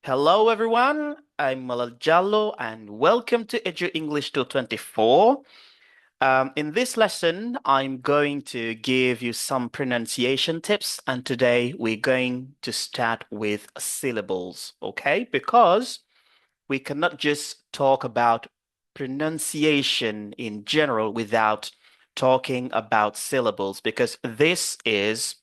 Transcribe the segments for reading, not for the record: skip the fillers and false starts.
Hello, everyone. I'm Malal Jallo, and welcome to Edu English 224. In this lesson, I'm going to give you some pronunciation tips, and today we're going to start with syllables, okay? Because we cannot just talk about pronunciation in general without talking about syllables, because this is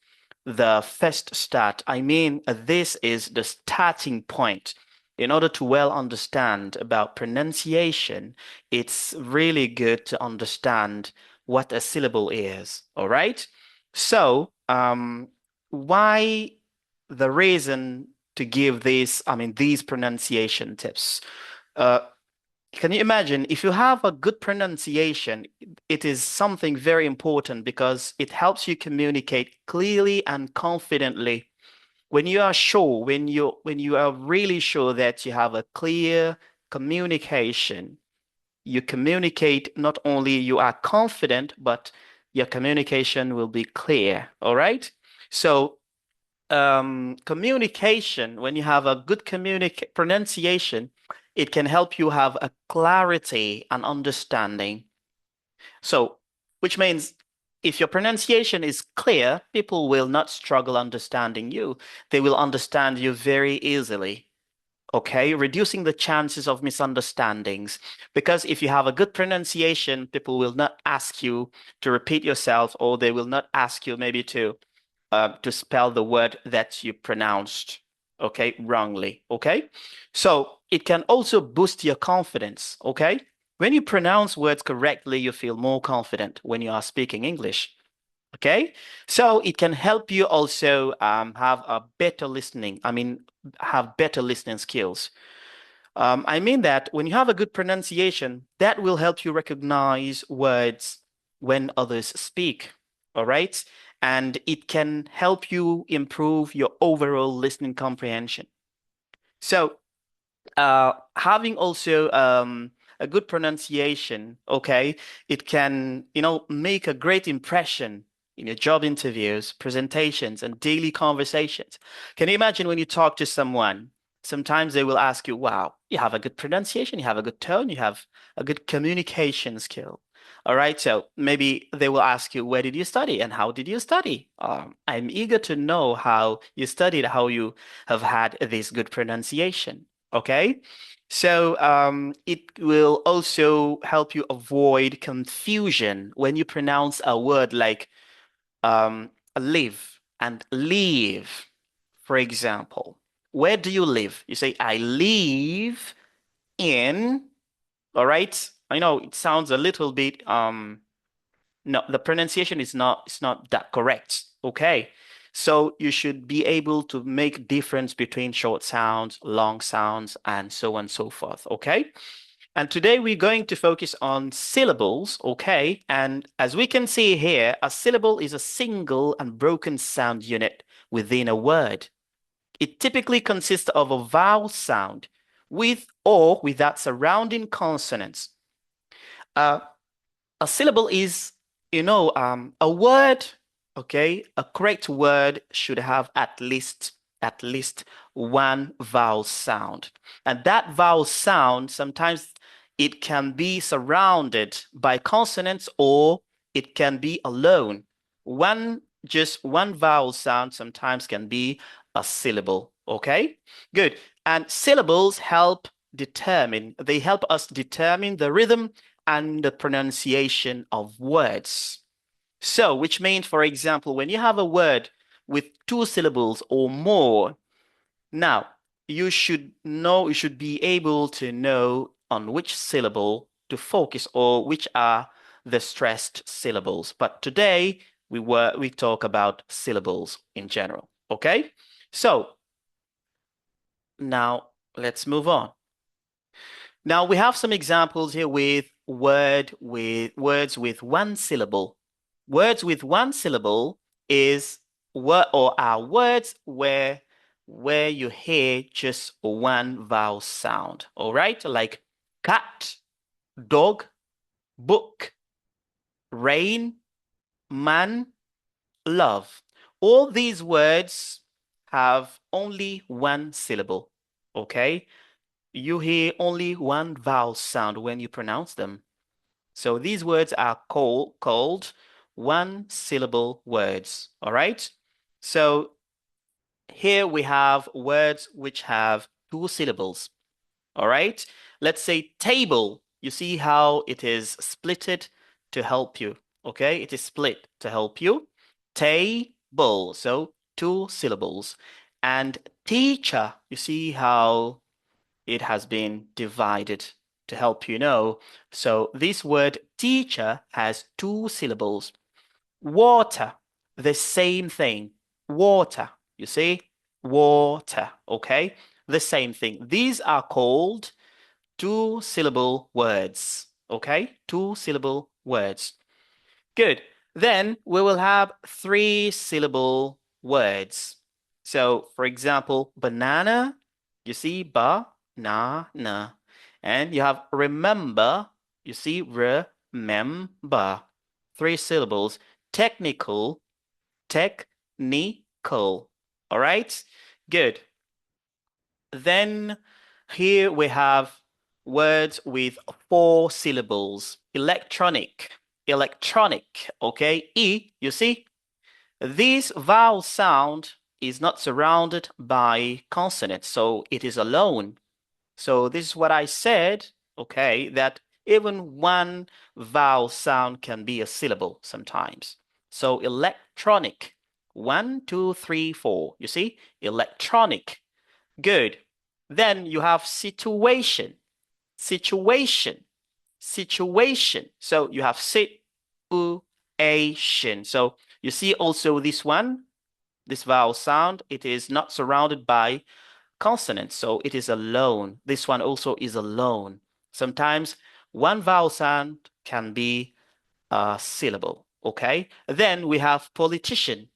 the first start. I mean, this is the starting point. In order to well understand about pronunciation, it's really good to understand what a syllable is. All right. So, why the reason to give these pronunciation tips? Uh, can you imagine if you have a good pronunciation, it is something very important because it helps you communicate clearly and confidently. When you are sure, when you are really sure that you have a clear communication, you communicate not only you are confident, but your communication will be clear. All right? So communication, when you have a good communic pronunciation, it can help you have a clarity and understanding. So, which means if your pronunciation is clear, people will not struggle understanding you. They will understand you very easily. Okay, reducing the chances of misunderstandings. Because if you have a good pronunciation, people will not ask you to repeat yourself, or they will not ask you maybe to spell the word that you pronounced, okay, wrongly, okay? So it can also boost your confidence, okay? When you pronounce words correctly, you feel more confident when you are speaking English, okay? So it can help you also have a better listening, have better listening skills. I mean that when you have a good pronunciation, that will help you recognize words when others speak. All right. And it can help you improve your overall listening comprehension. So, having also a good pronunciation, okay, it can, make a great impression in your job interviews, presentations, and daily conversations. Can you imagine when you talk to someone? Sometimes they will ask you, wow, you have a good pronunciation, you have a good tone, you have a good communication skill. All right, so maybe they will ask you, where did you study and how did you study? I'm eager to know how you studied, how you have had this good pronunciation. Okay. So it will also help you avoid confusion when you pronounce a word like live and leave, for example. Where do you live? You say, I live in, all right? I know it sounds a little bit no, the pronunciation is not it's not that correct. Okay. So you should be able to make difference between short sounds, long sounds, and so on and so forth. Okay. And today we're going to focus on syllables. Okay. And as we can see here, a syllable is a single and broken sound unit within a word. It typically consists of a vowel sound with or without surrounding consonants. Uh, a syllable is, a word, okay? A correct word should have at least one vowel sound. And that vowel sound, sometimes it can be surrounded by consonants or it can be alone. Just one vowel sound sometimes can be a syllable, okay? Good. And syllables they help us determine the rhythm and the pronunciation of words. So, which means, for example, when you have a word with two syllables or more, now you should be able to know on which syllable to focus or which are the stressed syllables. But today we talk about syllables in general. Okay? So now let's move on. Now we have some examples here with words with one syllable. Words with one syllable is word or are words where you hear just one vowel sound. All right, like cat, dog, book, rain, man, love. All these words have only one syllable. okay? You hear only one vowel sound when you pronounce them. So these words are called one-syllable words, all right? So here we have words which have two syllables, all right? Let's say table. You see how it is splitted to help you, okay? It is split to help you. Table, so two syllables. And teacher, you see how it has been divided to help you know. So this word teacher has two syllables. Water, the same thing. Water, you see? Water, okay? The same thing. These are called two-syllable words, okay? Two-syllable words. Good. Then we will have three-syllable words. So, for example, banana, you see ba, na, na. And you have remember, you see remember. Three syllables. Technical, technical. All right? Good. Then here we have words with four syllables. Electronic, electronic, okay? E, you see? This vowel sound is not surrounded by consonants, so it is alone. So this is what I said, okay, that even one vowel sound can be a syllable sometimes. So electronic, one, two, three, four. You see? Electronic. Good. Then you have situation, situation, situation. So you have situation. So you see also this one, this vowel sound, it is not surrounded by consonants, so it is alone. This one also is alone. Sometimes one vowel sound can be a syllable, okay? Then we have politician,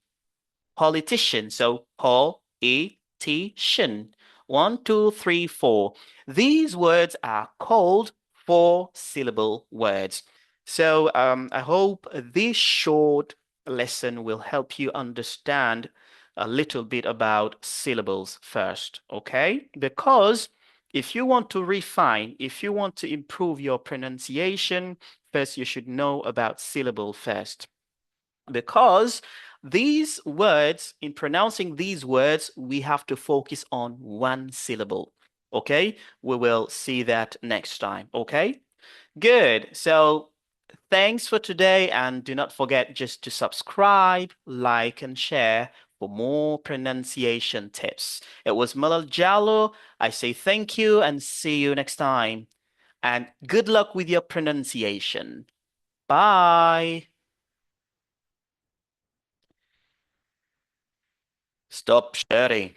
politician. So politician. One, two, three, four. These words are called four-syllable words. So I hope this short lesson will help you understand a little bit about syllables first, okay? Because if you want to refine, if you want to improve your pronunciation, first you should know about syllable first. Because these words, in pronouncing these words, we have to focus on one syllable. Okay? We will see that next time. Okay? Good. So thanks for today, and do not forget just to subscribe, like, and share for more pronunciation tips. It was Malal Jallo. I say thank you and see you next time. And good luck with your pronunciation. Bye. Stop sharing.